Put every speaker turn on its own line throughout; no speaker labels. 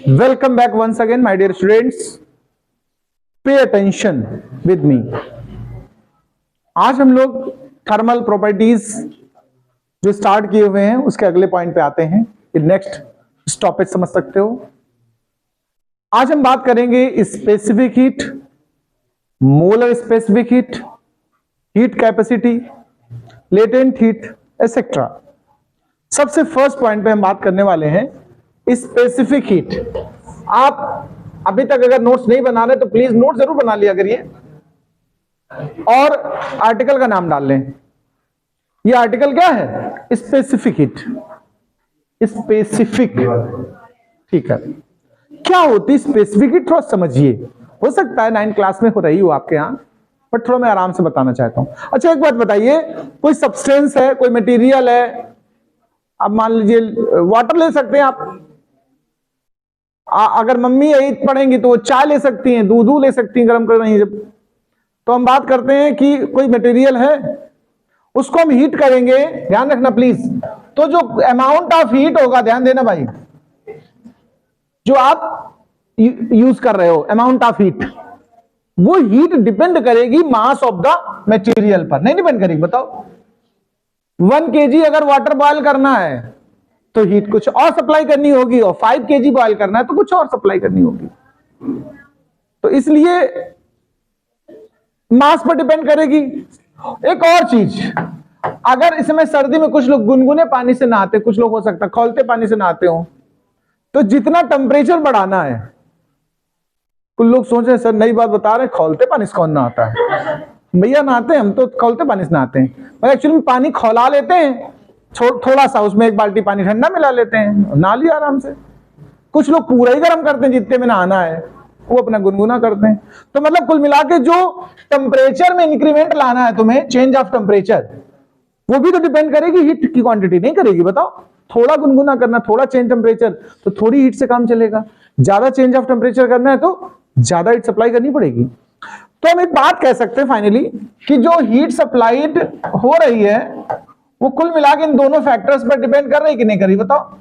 Welcome back once again, my dear students. Pay attention with me. आज हम लोग thermal properties जो start किए हुए हैं उसके अगले पॉइंट पे आते हैं। नेक्स्ट स्टॉपेज समझ सकते हो। आज हम बात करेंगे specific heat, molar specific heat, heat capacity, latent heat etcetera. सबसे फर्स्ट पॉइंट पे हम बात करने वाले हैं स्पेसिफिक हीट। आप अभी तक अगर नोट्स नहीं बना रहे तो प्लीज नोट जरूर बना लिया करिए और आर्टिकल का नाम डाल लें। ये आर्टिकल क्या है? Specific heat. स्पेसिफिक, ठीक है। क्या होती स्पेसिफिक हीट थोड़ा समझिए। हो सकता है 9th क्लास में हो रही हो आपके यहां, बट थोड़ा मैं आराम से बताना चाहता हूं। अच्छा एक बात बताइए, कोई सब्सटेंस है, कोई मटेरियल है, अब मान लीजिए वाटर ले सकते हैं आप। अगर मम्मी यही पढ़ेंगी तो वो चाय ले सकती हैं, दूध ले सकती हैं गर्म कर रही हैं जब। तो हम बात करते हैं कि कोई मटेरियल है, उसको हम हीट करेंगे, ध्यान रखना प्लीज। तो जो अमाउंट ऑफ हीट होगा, ध्यान देना भाई, जो आप यूज कर रहे हो अमाउंट ऑफ हीट, वो हीट डिपेंड करेगी मास ऑफ द मटेरियल पर, नहीं डिपेंड करेगी। बताओ 1 kg अगर वाटर बॉयल करना है तो हीट कुछ और सप्लाई करनी होगी, और 5 kg बॉयल करना है तो कुछ और सप्लाई करनी होगी। तो इसलिए मास पर डिपेंड करेगी। एक और चीज, अगर इसमें सर्दी में कुछ लोग गुनगुने पानी से नहाते, कुछ लोग हो सकता है खौलते पानी से नहाते हो, तो जितना टेम्परेचर बढ़ाना है, कुछ लोग सोच रहे सर नई बात बता रहे हैं, खौलते पानी से कौन नहाता है? भैया नहाते हैं, हम तो खौलते पानी से नहाते हैं। पर एक्चुअली में पानी खौला लेते हैं, थोड़ा सा उसमें 1 बाल्टी पानी ठंडा मिला लेते हैं, नहा लिया आराम से। कुछ लोग पूरा ही गर्म करते हैं, जितने में नहाना है वो अपना गुनगुना करते हैं। तो मतलब कुल मिला के जो टेम्परेचर में इंक्रीमेंट लाना है तुम्हें, चेंज ऑफ टेम्परेचर, वो भी तो डिपेंड करेगी, हीट की क्वांटिटी नहीं करेगी। बताओ, थोड़ा गुनगुना करना, थोड़ा चेंज टेम्परेचर, तो थोड़ी हीट से काम चलेगा। ज्यादा चेंज ऑफ टेम्परेचर करना है तो ज्यादा हीट सप्लाई करनी पड़ेगी। तो हम एक बात कह सकते हैं फाइनली कि जो हीट सप्लाइड हो रही है वो कुल मिला के इन दोनों फैक्टर्स पर डिपेंड कर रही है कि नहीं कर रही? बताओ।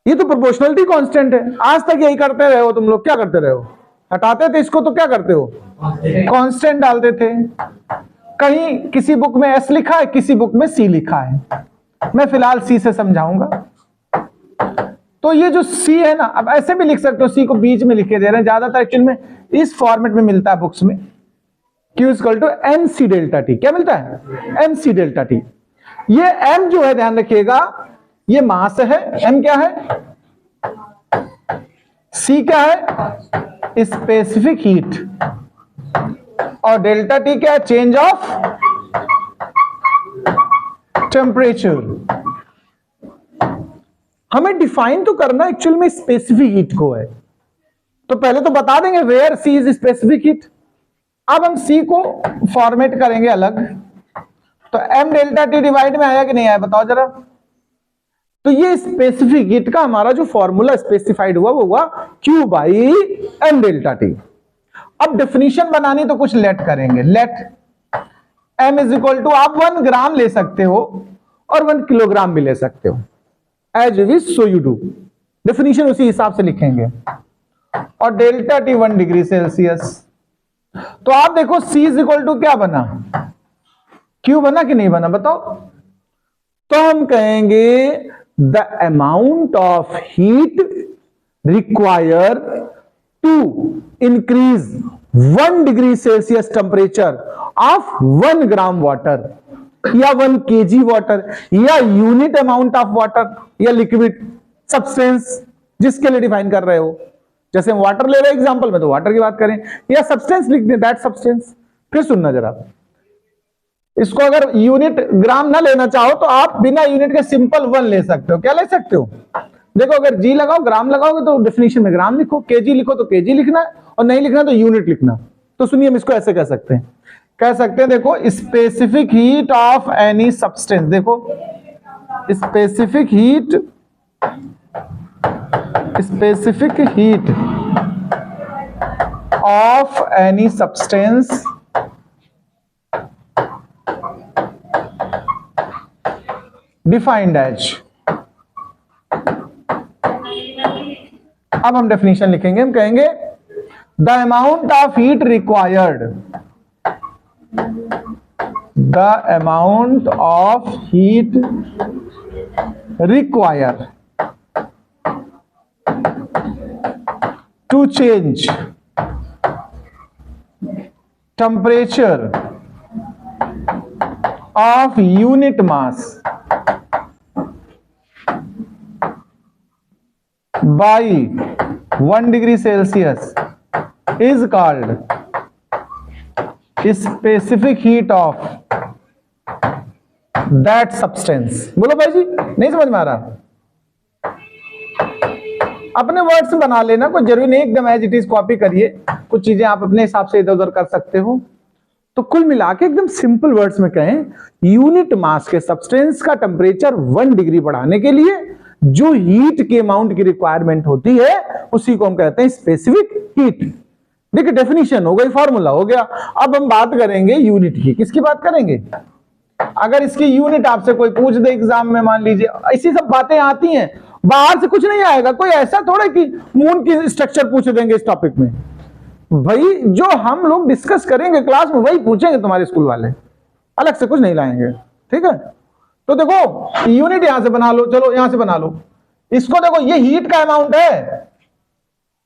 ये तो प्रोपोर्शनलिटी कांस्टेंट है। आज तक यही करते रहे हो तुम लोग। क्या करते रहे हो? हटाते थे इसको तो क्या करते हो? कांस्टेंट डालते थे। कहीं किसी बुक में एस लिखा है, किसी बुक में सी लिखा है। मैं फिलहाल सी से समझाऊंगा। तो ये जो सी है ना, अब ऐसे भी लिख सकते हो, सी को बीच में लिखे दे रहे हैं। ज्यादातर एक्चुअल में इस फॉर्मेट में मिलता है बुक्स में, Q equal to M C delta T. क्या मिलता है? M C delta T. ये m जो है, ध्यान रखिएगा, ये मास है। m क्या है? c क्या है? Specific heat. और डेल्टा टी क्या है? Change of temperature. हमें डिफाइन तो करना एक्चुअल में स्पेसिफिक हीट को है, तो पहले तो बता देंगे where c is specific heat. अब हम c को फॉर्मेट करेंगे अलग। तो m डेल्टा टी डिवाइड में आया कि नहीं आया? बताओ जरा। तो ये स्पेसिफिक हीट का हमारा जो फॉर्मूला स्पेसिफाइड हुआ वो हुआ Q by m delta T. अब डेफिनेशन बनानी तो कुछ लेट करेंगे। Let m is equal to, आप 1 ग्राम ले सकते हो और 1 किलोग्राम भी ले सकते हो, as you wish so you do. Definition उसी हिसाब से लिखेंगे। और डेल्टा टी 1 डिग्री सेल्सियस। तो आप देखो C इज इक्वल टू क्या बना? Q बना कि नहीं बना? बताओ। तो हम कहेंगे the amount of heat require to increase 1 degree Celsius temperature of 1 gram water, या 1 kg वाटर, या यूनिट अमाउंट ऑफ वाटर, या लिक्विड सब्सटेंस, जिसके लिए डिफाइन कर रहे हो। जैसे हम वाटर ले रहे हैं एग्जांपल में, तो वाटर की बात करें, या सब्सटेंस लिख दें, दैट सब्सटेंस। फिर सुनना जरा, इसको अगर यूनिट ग्राम ना लेना चाहो तो आप बिना यूनिट के सिंपल 1 ले सकते हो। क्या ले सकते हो? देखो, अगर जी लगाओ, ग्राम लगाओगे तो डेफिनेशन में ग्राम लिखो, केजी लिखो तो केजी लिखना है, और नहीं लिखना तो यूनिट लिखना। तो सुनिए, हम इसको ऐसे कह सकते हैं, देखो, specific heat of any substance. देखो, specific heat of any substance defined as अब हम डेफिनेशन लिखेंगे, हम कहेंगे the amount of heat required, the amount of heat require to change temperature of unit mass by 1 degree Celsius is called specific heat of that substance। बोलो भाई जी, नहीं समझ में आ रहा? अपने वर्ड्स बना लेना, कोई जरूरी नहीं एकदम एज इट इज कॉपी करिए, कुछ चीजें आप अपने हिसाब से इधर उधर कर सकते हो। तो कुल मिला के एकदम सिंपल वर्ड्स में कहें, यूनिट मास के सब्सटेंस का टेम्परेचर 1 डिग्री बढ़ाने के लिए जो हीट के अमाउंट की रिक्वायरमेंट होती है उसी को हम कहते हैं स्पेसिफिक हीट। देखिए डेफिनेशन हो गई, फॉर्मूला हो गया। अब हम बात करेंगे यूनिट की। किसकी बात करेंगे? अगर इसकी यूनिट आपसे कोई पूछ दे एग्जाम में, मान लीजिए, ऐसी सब बातें आती हैं, बाहर से कुछ नहीं आएगा। कोई ऐसा थोड़ा कि मून की स्ट्रक्चर पूछ देंगे इस टॉपिक में। भाई जो हम लोग डिस्कस करेंगे क्लास में वही पूछेंगे तुम्हारे स्कूल वाले, अलग से कुछ नहीं लाएंगे, ठीक है? तो देखो यूनिट यहां से बना लो, चलो यहां से बना लो इसको। देखो ये हीट का अमाउंट है।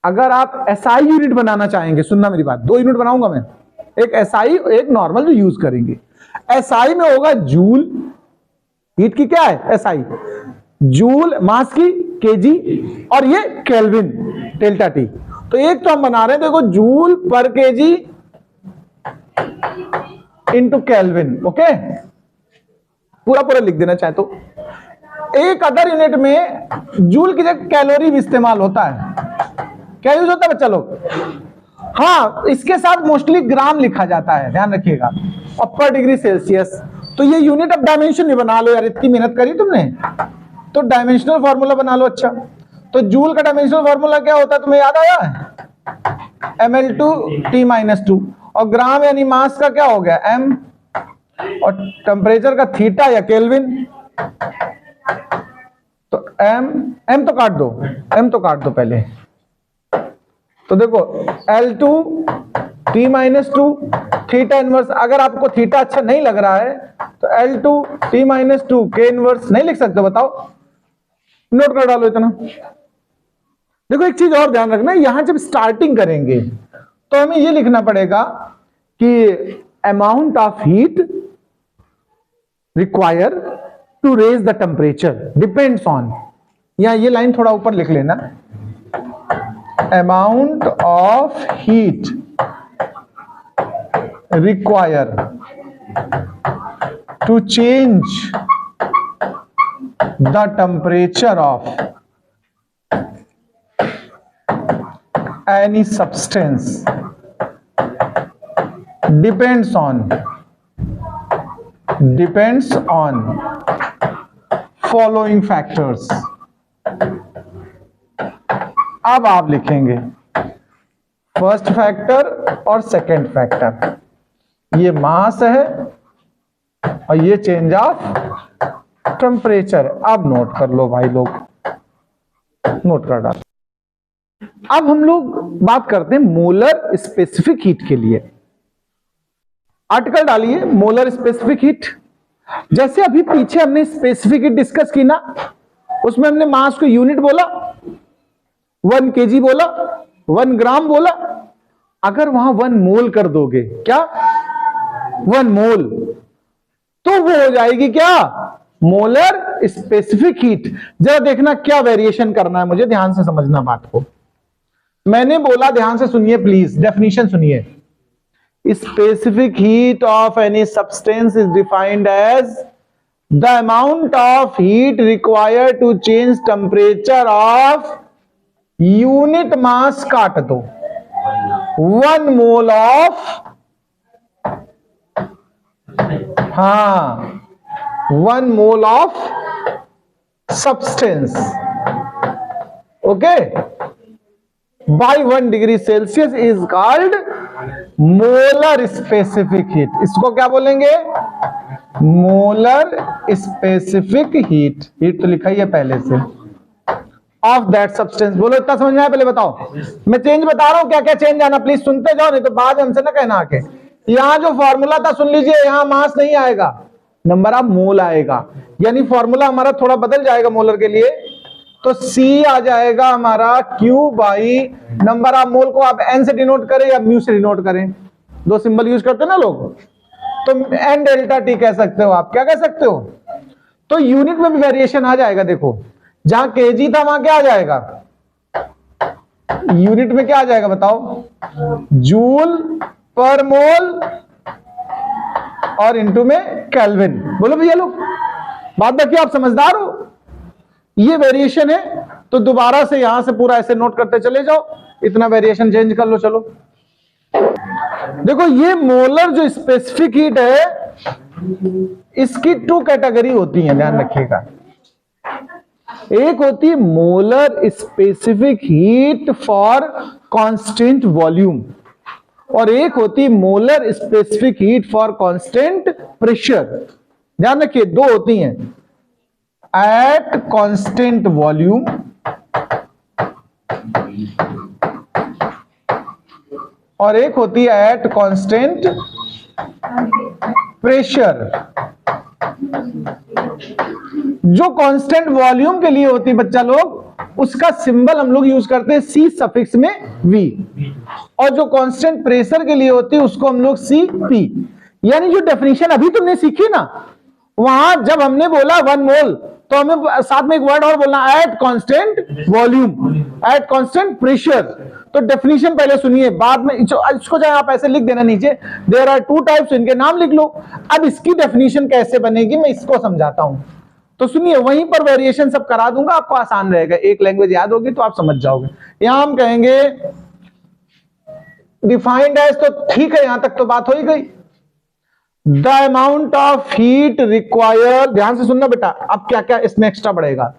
अगर आप एसआई यूनिट बनाना चाहेंगे, सुनना मेरी बात, 2 यूनिट बनाऊंगा मैं, एक एसआई एक नॉर्मल जो यूज करेंगे। एसआई में होगा जूल, हीट की क्या है एसआई, जूल, मास की केजी, और ये केल्विन डेल्टा टी। तो एक तो हम बना रहे हैं देखो जूल पर केजी इंटू केल्विन, ओके? पूरा पूरा लिख देना चाहे तो। एक अदर यूनिट में जूल की जगह कैलोरी भी इस्तेमाल होता है। क्या यूज होता है बच्चा लोग? हाँ, इसके साथ मोस्टली ग्राम लिखा जाता है, ध्यान रखिएगा, और पर डिग्री सेल्सियस। तो ये यूनिट ऑफ डायमेंशन भी बना लो यार, इतनी मेहनत करी तुमने तो डायमेंशनल फॉर्मूला बना लो। अच्छा, तो जूल का डायमेंशनल फॉर्मूला क्या होता है तुम्हें याद आया? ml/T-2। और ग्राम यानी मास का क्या हो गया m, और टेम्परेचर का थीटा या केल्विन। तो m तो काट दो, m तो काट दो पहले। तो देखो L2T-2 थीटा इनवर्स। अगर आपको थीटा अच्छा नहीं लग रहा है तो L2T-2 K इनवर्स नहीं लिख सकते? बताओ, नोट कर डालो इतना। देखो एक चीज और ध्यान रखना, यहां जब स्टार्टिंग करेंगे तो हमें यह लिखना पड़ेगा कि amount of heat require to raise the temperature depends on, या ये लाइन थोड़ा ऊपर लिख लेना, amount of heat require to change the temperature of any substance depends on following factors। अब आप लिखेंगे फर्स्ट फैक्टर और सेकंड फैक्टर, ये मास है और ये चेंज ऑफ टेम्परेचर। अब नोट कर लो भाई लोग, नोट कर डालो। अब हम लोग बात करते हैं मोलर स्पेसिफिक हीट के लिए। आर्टिकल डालिए मोलर स्पेसिफिक हीट। जैसे अभी पीछे हमने स्पेसिफिक हीट डिस्कस की ना, उसमें हमने मास को यूनिट बोला, 1 kg बोला, 1 ग्राम बोला। अगर वहां 1 मोल कर दोगे, क्या 1 मोल, तो वो हो जाएगी क्या मोलर स्पेसिफिक हीट। जरा देखना क्या वेरिएशन करना है, मुझे ध्यान से समझना बात को। मैंने बोला ध्यान से सुनिए प्लीज, डेफिनेशन सुनिए। Specific heat of any substance is defined as the amount of heat required to change temperature of unit mass, काट दो, 1 मोल ऑफ, हाँ 1 mole of substance, okay, by 1 degree Celsius is called molar specific heat. इसको क्या बोलेंगे? Molar specific heat. Heat तो लिखा ही है पहले से। Of that substance. बोलो इतना समझ में आया? पहले बताओ, मैं चेंज बता रहा हूं, क्या क्या चेंज आना, प्लीज सुनते जाओ, नहीं तो बाद में हमसे ना कहना आके। यहां जो फॉर्मूला था सुन लीजिए, यहां मास नहीं आएगा, नंबर ऑफ मोल आएगा, यानी फॉर्मूला हमारा थोड़ा बदल जाएगा मोलर के लिए। तो C आ जाएगा हमारा Q by number of mole को आप N से डिनोट करें या म्यू से डिनोट करें, दो सिंबल यूज करते हैं ना लोग, तो N डेल्टा T कह सकते हो आप, क्या कह सकते हो। तो यूनिट में भी वेरिएशन आ जाएगा, देखो जहां kg था वहां क्या आ जाएगा, यूनिट में क्या आ जाएगा बताओ, जूल पर मोल और इनटू में केल्विन। बोलो भैया लोग, बात बाकी आप समझदार हो। ये वेरिएशन है, तो दोबारा से यहां से पूरा ऐसे नोट करते चले जाओ, इतना वेरिएशन चेंज कर लो। चलो देखो, ये मोलर जो स्पेसिफिक हीट है, इसकी 2 कैटेगरी होती है, ध्यान रखिएगा। एक होती है molar specific heat for constant volume, और एक होती है molar specific heat for constant pressure. ध्यान रखिए, दो होती हैं, एट कांस्टेंट वॉल्यूम और एक होती है एट कांस्टेंट प्रेशर। जो कांस्टेंट वॉल्यूम के लिए होती है बच्चा लोग, उसका सिंबल हम लोग यूज करते हैं C सफिक्स में V, और जो कांस्टेंट प्रेशर के लिए होती है उसको हम लोग CP। यानी जो डेफिनेशन अभी तुमने सीखी ना, वहां जब हमने बोला 1 मोल, तो हमें साथ में एक वर्ड और बोलना, at constant volume, eight constant pressure. तो डेफिनेशन पहले सुनिए, बाद में इसको चाहे आप ऐसे लिख देना नीचे, देयर आर 2 टाइप्स, इनके नाम लिख लो। अब इसकी डेफिनेशन कैसे बनेगी मैं इसको समझाता हूं, तो सुनिए, वहीं पर वेरिएशन सब करा दूंगा, आपको आसान रहेगा, एक लैंग्वेज याद होगी तो आप समझ जाओगे। यहां हम कहेंगे डिफाइंड एज, तो ठीक है, यहां तक तो बात हो ही गई। The amount of heat required, ध्यान से सुनना बेटा, अब क्या क्या इसमें एक्स्ट्रा बढ़ेगा।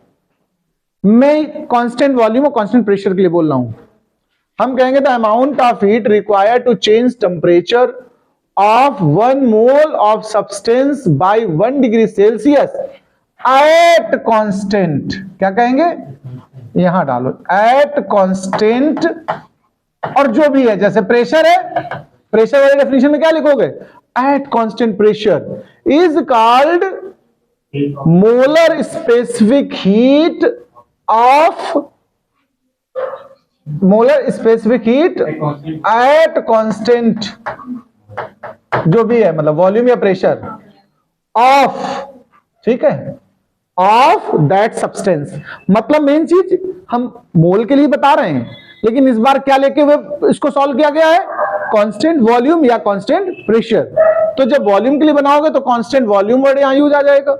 मैं कांस्टेंट वॉल्यूम और कांस्टेंट प्रेशर के लिए बोल रहा हूं। हम कहेंगे the amount of heat required to change temperature of 1 mole of substance by 1 degree Celsius at constant, क्या कहेंगे, यहां डालो एट कांस्टेंट, और जो भी है, जैसे प्रेशर है, प्रेशर वाले डेफिनेशन में क्या लिखोगे, eight constant pressure is called molar specific heat of, molar specific heat at constant, जो भी है, मतलब वॉल्यूम या प्रेशर ऑफ, ठीक है, ऑफ दैट सब्सटेंस। मतलब मेन चीज हम मोल के लिए बता रहे हैं, लेकिन इस बार क्या लेके हुए इसको सॉल्व किया गया है, कांस्टेंट वॉल्यूम या कांस्टेंट प्रेशर। तो जब वॉल्यूम के लिए बनाओगे तो कांस्टेंट वॉल्यूम वर्ड यहां यूज आ जाएगा,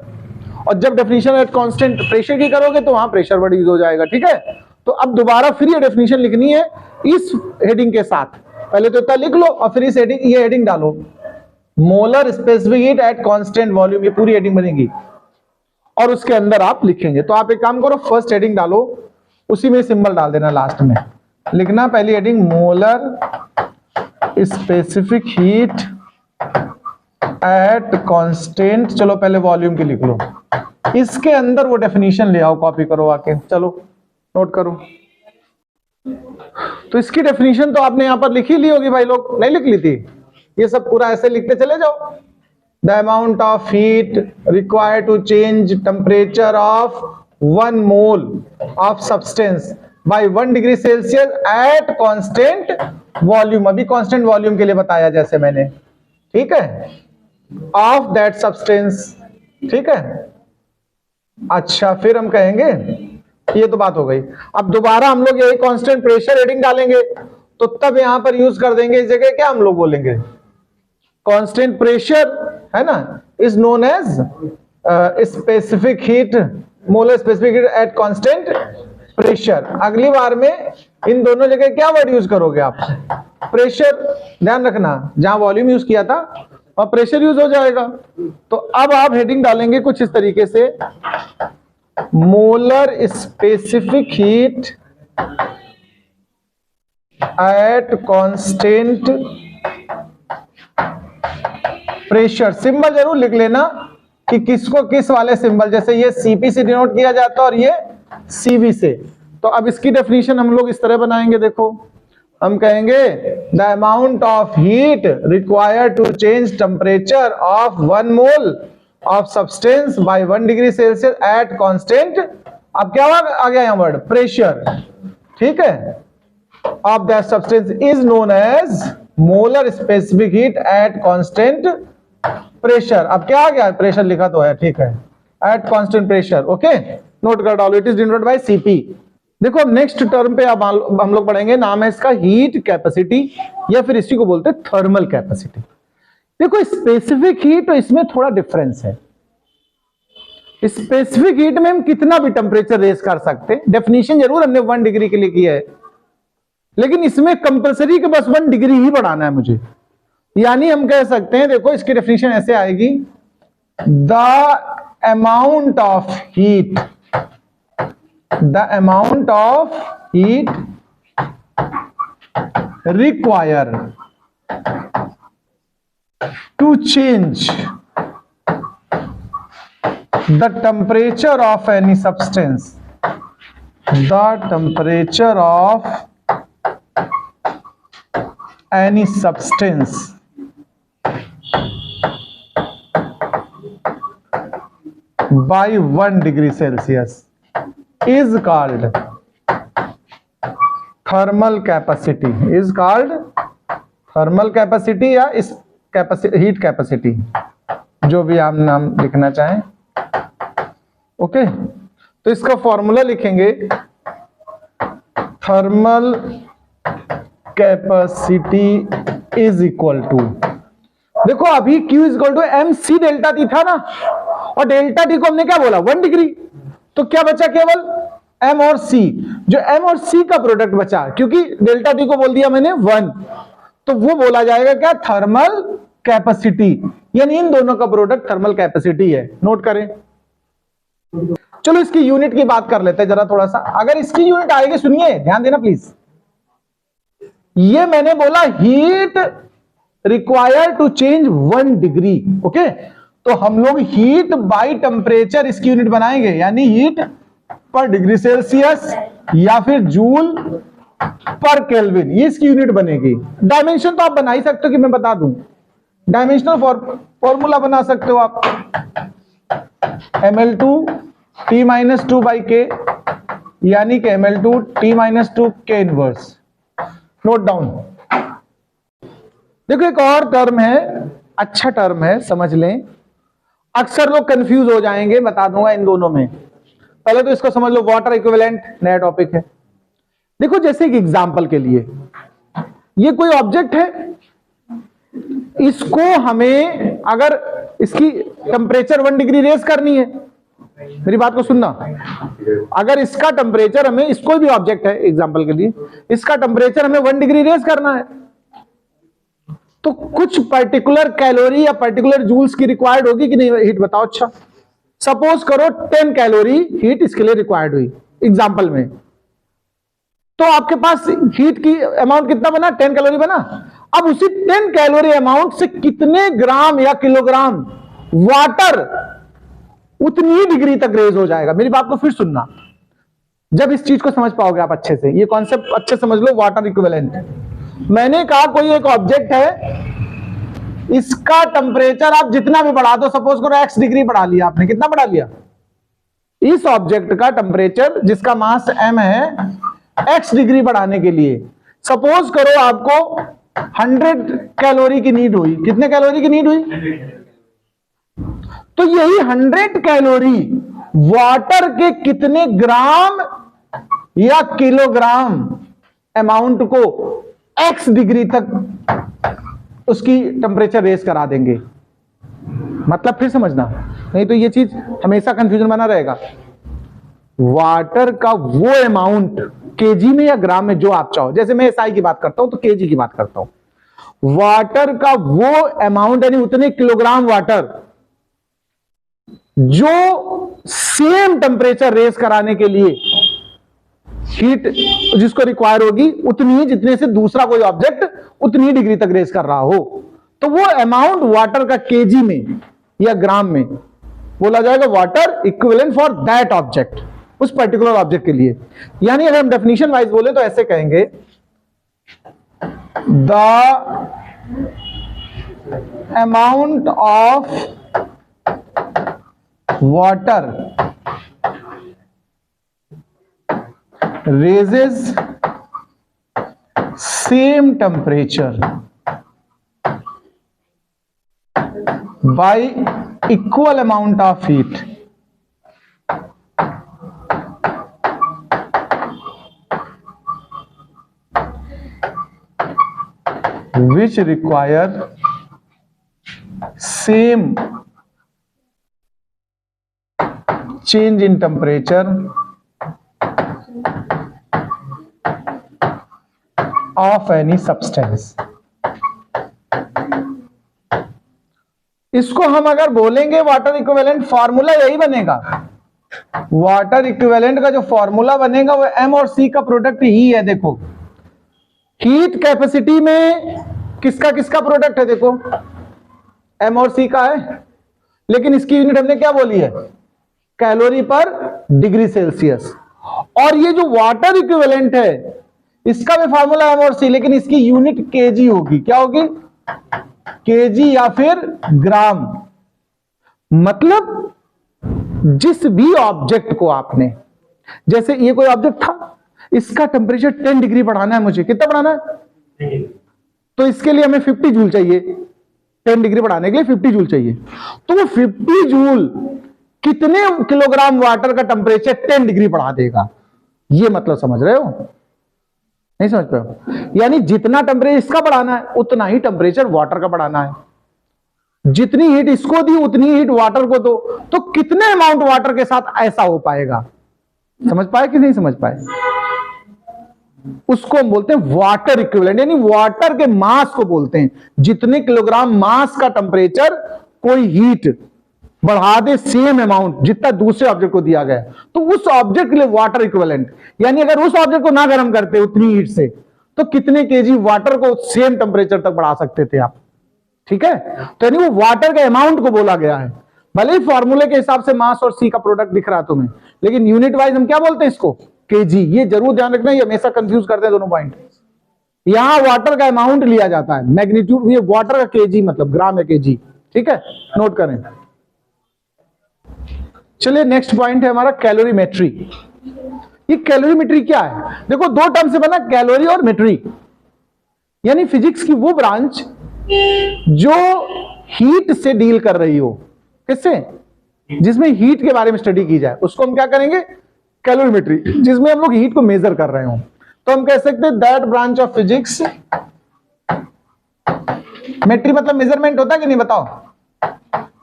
और जब डेफिनेशन एट कांस्टेंट प्रेशर की करोगे तो वहां प्रेशर वर्ड यूज हो जाएगा, ठीक है। तो अब दोबारा फिर ये डेफिनेशन लिखनी है इस हेडिंग के साथ, पहले तो इतना लिख लो और फिर इस हेडिंग, ये हेडिंग डालो, molar specific heat at constant volume, ये पूरी हेडिंग बनेगी, और उसके अंदर आप लिखेंगे। तो आप एक काम करो, फर्स्ट हेडिंग डालो, उसी में सिंबल डाल देना लास्ट में, लिखना पहली heading molar specific heat at constant, चलो पहले वॉल्यूम की लिख लो, इसके अंदर वो डेफिनेशन ले आओ, कॉपी करो आके, चलो नोट करो। तो इसकी डेफिनेशन तो आपने यहां पर लिखी ली होगी भाई लोग, नहीं लिख ली थी, ये सब पूरा ऐसे लिखते चले जाओ। The amount of heat required to change temperature of 1 mole of substance by 1 degree Celsius at constant volume, अभी constant volume के लिए बताया जैसे मैंने, ठीक है, of that substance, ठीक है। अच्छा, फिर हम कहेंगे, ये तो बात हो गई। अब दोबारा हम लोग यही कांस्टेंट प्रेशर हेडिंग डालेंगे, तो तब यहां पर यूज कर देंगे इस जगह, क्या हम लोग बोलेंगे, कांस्टेंट प्रेशर है ना, is known as specific heat, molar specific heat at constant pressure. अगली बार में इन दोनों जगह क्या वर्ड यूज करोगे आप, प्रेशर, ध्यान रखना, जहां वॉल्यूम यूज किया था और प्रेशर यूज हो जाएगा। तो अब आप हेडिंग डालेंगे कुछ इस तरीके से, molar specific heat at constant pressure. Symbol जरूर लिख लेना कि किसको किस वाले सिंबल, जैसे ये सीपी से डिनोट किया जाता है और ये सीवी से, तो अब इसकी डेफिनेशन हम लोग इस तरह बनाएंगे, देखो हम कहेंगे the amount of heat required to change temperature of 1 mole of substance by 1 degree Celsius at constant, अब क्या आ गया यहां वर्ड प्रेशर, ठीक है, of that substance is known as molar specific heat at constant pressure. अब क्या आ गया, प्रेशर लिखा तो है, ठीक है, eight constant pressure, okay, note कर डालो, it is denoted by CP. देखो अब नेक्स्ट टर्म पे अब हम लोग पढ़ेंगे, नाम है इसका हीट कैपेसिटी, या फिर इसी को बोलते हैं थर्मल कैपेसिटी। देखो स्पेसिफिक हीट और इसमें थोड़ा डिफरेंस है। स्पेसिफिक हीट में हम कितना भी टेम्परेचर रेज कर सकते हैं, डेफिनेशन जरूर हमने 1 डिग्री के लिए किया है, लेकिन इसमें कंपलसरी के बस 1 डिग्री ही बढ़ाना है मुझे। यानी हम कह सकते हैं, देखो इसकी डेफिनेशन ऐसे आएगी, the amount of heat, the amount of heat required to change the temperature of any substance, the temperature of any substance by 1 degree Celsius is called thermal capacity, is called thermal capacity या इस capacity heat capacity, जो भी आप नाम लिखना चाहें, okay. तो इसका फॉर्मूला लिखेंगे, thermal capacity is equal to, देखो अभी Q is equal to MC delta T था ना, और डेल्टा टी को हमने क्या बोला 1 डिग्री, तो क्या बचा केवल M और C, जो M और C का प्रोडक्ट बचा, क्योंकि डेल्टा टी को बोल दिया मैंने 1, तो वो बोला जाएगा क्या, थर्मल कैपेसिटी, यानी इन दोनों का प्रोडक्ट थर्मल कैपेसिटी है। नोट करें, चलो इसकी यूनिट की बात कर लेते हैं जरा थोड़ा सा। अगर इसकी यूनिट आएगी, सुनिए ध्यान देना प्लीज, ये मैंने बोला heat required to change 1 degree, okay, तो हम लोग हीट बाय टेम्परेचर इसकी यूनिट बनाएंगे, यानी हीट पर डिग्री सेल्सियस या फिर जूल पर केल्विन, ये इसकी यूनिट बनेगी। डायमेंशन तो आप बना ही सकते हो, कि मैं बता दूं, डायमेंशनल फॉर्मूला बना सकते हो आप, ml2 T-2 by K, यानी कि ml2 T-2 K inverse. Note down. देखो एक और टर्म है, अच्छा टर्म है, समझ लें, अक्सर लोग कंफ्यूज हो जाएंगे, बता दूंगा इन दोनों में। पहले तो इसको समझ लो, वाटर इक्विवेलेंट, नया टॉपिक है। देखो जैसे एक एग्जांपल के लिए, ये कोई ऑब्जेक्ट है, इसको हमें अगर इसकी टेम्परेचर 1 डिग्री रेज करनी है, मेरी बात को सुनना, अगर इसका टेम्परेचर हमें, इसको भी ऑब्जेक्ट है एग्जांपल के लिए, इसका टेम्परेचर हमें 1 डिग्री रेज करना है, तो कुछ पर्टिकुलर कैलोरी या पर्टिकुलर जूल्स की रिक्वायर्ड होगी कि नहीं, हीट बताओ। अच्छा सपोज करो 10 कैलोरी हीट इसके लिए रिक्वायर्ड हुई एग्जांपल में, तो आपके पास हीट की अमाउंट कितना बना, 10 कैलोरी बना। अब उसी 10 कैलोरी अमाउंट से कितने ग्राम या किलोग्राम वाटर उतनी ही डिग्री तक रेज हो जाएगा। मेरी बात को फिर सुनना, जब इस चीज को समझ पाओगे आप अच्छे से, ये कॉन्सेप्ट अच्छे समझ लो, वाटर इक्विवेलेंट। मैंने कहा कोई एक ऑब्जेक्ट है, इसका टेम्परेचर आप जितना भी बढ़ा दो, सपोज करो x डिग्री बढ़ा लिया आपने, कितना बढ़ा लिया, इस ऑब्जेक्ट का टेम्परेचर जिसका मास m है, x डिग्री बढ़ाने के लिए सपोज करो आपको 100 कैलोरी की नीड हुई। कितने कैलोरी की नीड हुई, तो यही 100 कैलोरी वाटर के कितने ग्राम या किलोग्राम अमाउंट को x डिग्री तक उसकी टेम्परेचर रेज करा देंगे। मतलब फिर समझना, नहीं तो ये चीज हमेशा कंफ्यूजन बना रहेगा। वाटर का वो अमाउंट केजी में या ग्राम में, जो आप चाहो, जैसे मैं एसआई की बात करता हूं तो केजी की बात करता हूं। वाटर का वो अमाउंट यानी उतने किलोग्राम वाटर जो सेम टेम्परेचर रेज कराने के लिए हीट जिसको रिक्वायर होगी उतनी ही जितने से दूसरा कोई ऑब्जेक्ट उतनी डिग्री तक रेज कर रहा हो, तो वो अमाउंट वाटर का केजी में या ग्राम में बोला जाएगा water equivalent for that object. उस पर्टिकुलर ऑब्जेक्ट के लिए। यानी अगर हम डेफिनेशन वाइज बोले तो ऐसे कहेंगे, the amount of water raises same temperature by equal amount of heat which require same change in temperature of any substance। इसको हम अगर बोलेंगे वाटर इक्विवेलेंट, फॉर्मूला यही बनेगा। वाटर इक्विवेलेंट का जो फॉर्मूला बनेगा वो एम और सी का प्रोडक्ट ही है। देखो हीट कैपेसिटी में किसका किसका प्रोडक्ट है, देखो एम और सी का है, लेकिन इसकी यूनिट हमने क्या बोली है, कैलोरी पर डिग्री सेल्सियस। और ये जो वाटर इक्विवेलेंट है इसका भी फार्मूला एम और सी, लेकिन इसकी यूनिट केजी होगी। क्या होगी, केजी या फिर ग्राम। मतलब जिस भी ऑब्जेक्ट को आपने, जैसे ये कोई ऑब्जेक्ट था, इसका टेम्परेचर 10 डिग्री बढ़ाना है, मुझे कितना बढ़ाना है, तो इसके लिए हमें 50 जूल चाहिए। 10 डिग्री बढ़ाने के लिए 50 जूल चाहिए। तो वो 50 जूल कितने किलोग्राम वाटर का टेम्परेचर 10 डिग्री बढ़ा देगा, ये मतलब समझ रहे हो, नहीं समझ पाए हो? यानी जितना टेम्परेचर इसका बढ़ाना है उतना ही टेम्परेचर वाटर का बढ़ाना है। जितनी हीट इसको दी उतनी हीट वाटर को दो, तो कितने अमाउंट वाटर के साथ ऐसा हो पाएगा। समझ पाए कि नहीं समझ पाए? उसको हम बोलते हैं वाटर इक्विवेलेंट, यानी वाटर के मास को बोलते हैं। जितने किलोग्राम मास का टेम्परेचर कोई हीट बढ़ा दे सेम अमाउंट जितना दूसरे ऑब्जेक्ट को दिया गया, तो उस ऑब्जेक्ट के लिए वाटर इक्विवेलेंट। यानी अगर उस ऑब्जेक्ट को ना गर्म करते उतनी हीट से, तो कितने केजी वाटर को सेम टेम्परेचर तक बढ़ा सकते थे आप। ठीक है, तो यानी वो वाटर के अमाउंट को बोला गया है। भले ही फॉर्मूले के हिसाब से मास और सी का प्रोडक्ट दिख रहा है तुम्हें, लेकिन यूनिट वाइज हम क्या बोलते हैं इसको, केजी। ये जरूर ध्यान रखना, ये हमेशा कंफ्यूज करते हैं दोनों पॉइंट। यहां वाटर का अमाउंट लिया जाता है, मैग्नीट्यूड, ये वाटर का केजी मतलब ग्राम या केजी। ठीक है, नोट करें। चलिए नेक्स्ट पॉइंट है हमारा कैलोरीमेट्री। ये कैलोरीमेट्री क्या है, देखो दो टर्म से बना, कैलोरी और मेट्री। यानी फिजिक्स की वो ब्रांच जो हीट से डील कर रही हो। किससे, जिसमें हीट के बारे में स्टडी की जाए, उसको हम क्या करेंगे, कैलोरीमेट्री। जिसमें हम लोग हीट को मेजर कर रहे हो, तो हम कह सकते हैं दैट ब्रांच ऑफ फिजिक्स। मेट्री मतलब मेजरमेंट होता है कि नहीं, बताओ।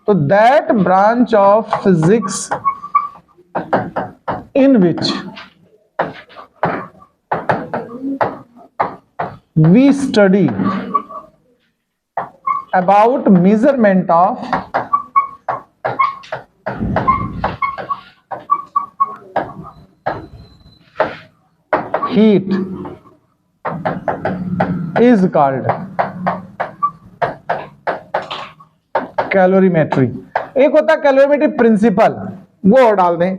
तो that branch of physics in which we study about measurement of heat is called calorimetry. एक होता है कैलोरीमेट्री प्रिंसिपल, वो और डाल दें,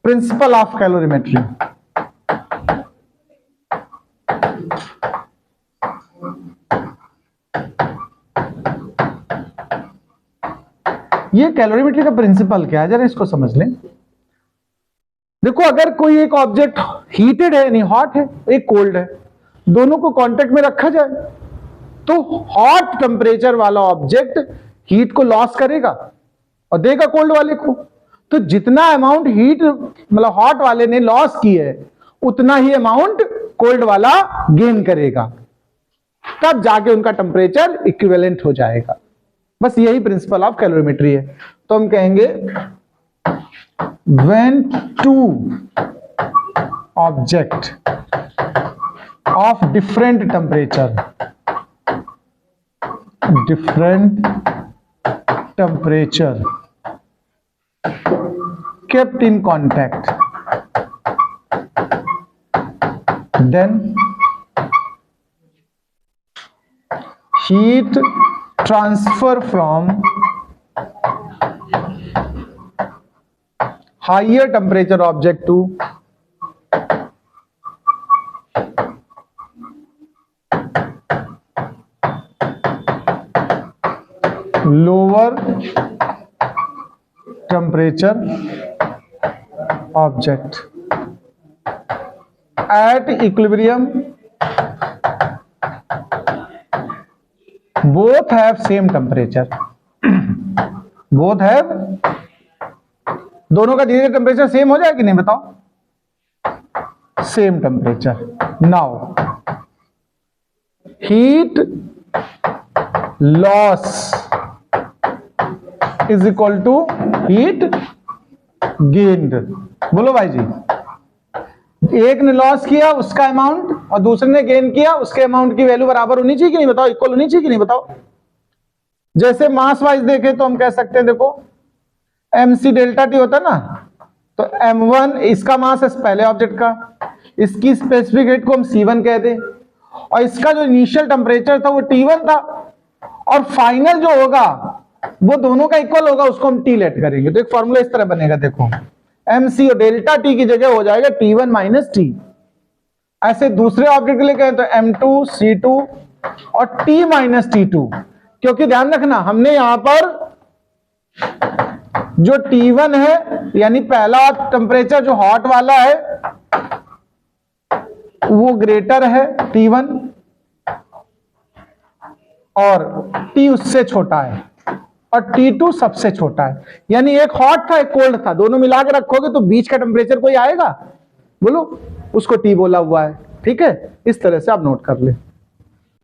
प्रिंसिपल ऑफ कैलोरीमेट्री। ये कैलोरीमेट्री का प्रिंसिपल क्या है, जरा इसको समझ लें। देखो अगर कोई एक ऑब्जेक्ट हीटेड है, नहीं हॉट है, एक कोल्ड है, दोनों को कांटेक्ट में रखा जाए, तो हॉट टेम्परेचर वाला ऑब्जेक्ट हीट को लॉस करेगा और देगा कोल्ड वाले को। तो जितना अमाउंट हीट मतलब हॉट वाले ने लॉस की है, उतना ही अमाउंट कोल्ड वाला गेन करेगा, तब जाके उनका टेम्परेचर इक्विवेलेंट हो जाएगा। बस यही प्रिंसिपल ऑफ कैलोरीमेट्री है। तो हम कहेंगे when two object of different temperature kept in contact, then heat transfer from higher temperature object to lower temperature object at equilibrium both have same temperature both have दोनों का धीरे धीरे temperature same हो जाए कि नहीं बताओ same temperature now heat loss is equal to heat gained बोलो भाई जी एक ने लॉस किया उसका अमाउंट और दूसरे ने गेन किया उसके अमाउंट की वैल्यू बराबर होनी चाहिए कि नहीं बताओ इक्वल होनी चाहिए कि नहीं बताओ जैसे मास वाइज देखे तो हम कह सकते हैं देखो mc डेल्टा टी होता है ना तो m1 इसका मास है पहले ऑब्जेक्ट का इसकी स्पेसिफिक हीट को हम c1 कह दें और इसका जो इनिशियल टेम्परेचर था वो t1 था और फाइनल जो होगा वो दोनों का इक्वल होगा उसको हम t लेट करेंगे तो एक फॉर्मूला इस तरह बनेगा देखो mc और डेल्टा टी की जगह हो जाएगा t1 माइनस टी ऐसे दूसरे ऑब्जेक्ट के लिए कहें तो m2 c2 और t माइनस t2 क्योंकि ध्यान रखना हमने यहां पर जो t1 है यानी पहला टेम्परेचर जो हॉट वाला है वो ग्रेटर है t1 और t उससे छोटा है और T2 सबसे छोटा है यानी एक हॉट था एक कोल्ड था दोनों मिला के रखोगे तो बीच का टेम्परेचर कोई आएगा बोलो उसको T बोला हुआ है ठीक है इस तरह से आप नोट कर ले